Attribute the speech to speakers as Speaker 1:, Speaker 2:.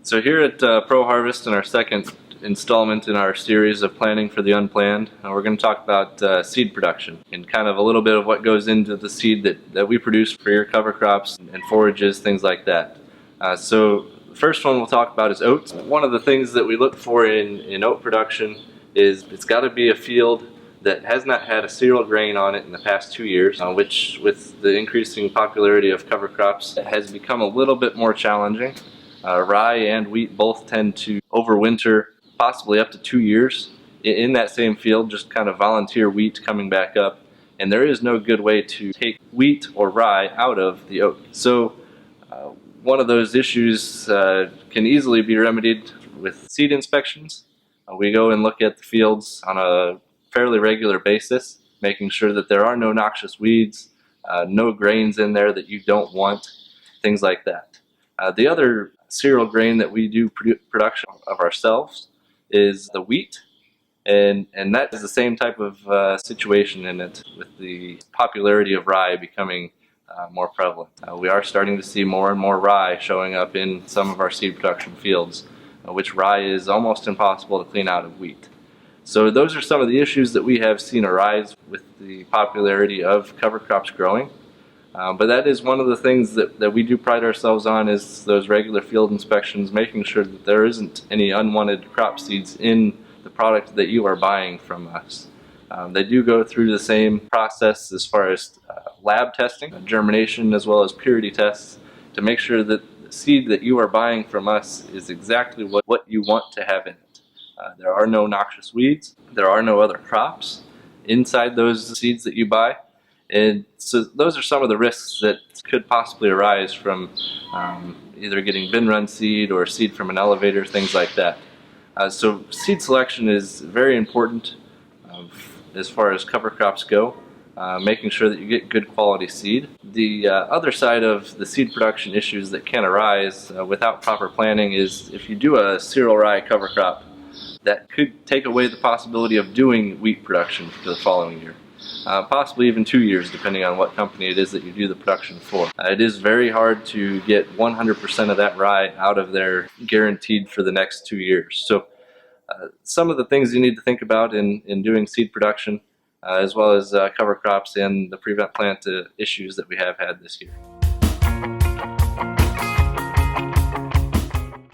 Speaker 1: So here at ProHarvest, in our second installment in our series of planning for the unplanned, we're going to talk about seed production and kind of a little bit of what goes into the seed that we produce for your cover crops and forages, things like that. So the first one we'll talk about is oats. One of the things that we look for in oat production is it's got to be a field that has not had a cereal grain on it in the past 2 years, which with the increasing popularity of cover crops has become a little bit more challenging. Rye and wheat both tend to overwinter possibly up to 2 years in that same field, just kind of volunteer wheat coming back up, and there is no good way to take wheat or rye out of the oat. So one of those issues can easily be remedied with seed inspections. We go and look at the fields on a fairly regular basis, making sure that there are no noxious weeds, no grains in there that you don't want, things like that. The other cereal grain that we do production of ourselves is the wheat, and that is the same type of situation in it, with the popularity of rye becoming more prevalent. We are starting to see more and more rye showing up in some of our seed production fields, which rye is almost impossible to clean out of wheat. So those are some of the issues that we have seen arise with the popularity of cover crops growing. But that is one of the things that we do pride ourselves on, is those regular field inspections, making sure that there isn't any unwanted crop seeds in the product that you are buying from us. They do go through the same process as far as lab testing, germination, as well as purity tests, to make sure that the seed that you are buying from us is exactly what you want to have in it. There are no noxious weeds, there are no other crops inside those seeds that you buy. And so those are some of the risks that could possibly arise from either getting bin run seed or seed from an elevator, things like that. So seed selection is very important as far as cover crops go, making sure that you get good quality seed. The other side of the seed production issues that can arise without proper planning is if you do a cereal rye cover crop, that could take away the possibility of doing wheat production for the following year. Possibly even 2 years, depending on what company it is that you do the production for. It is very hard to get 100% of that rye out of there guaranteed for the next 2 years. So some of the things you need to think about in doing seed production, as well as cover crops and the prevent plant issues that we have had this year.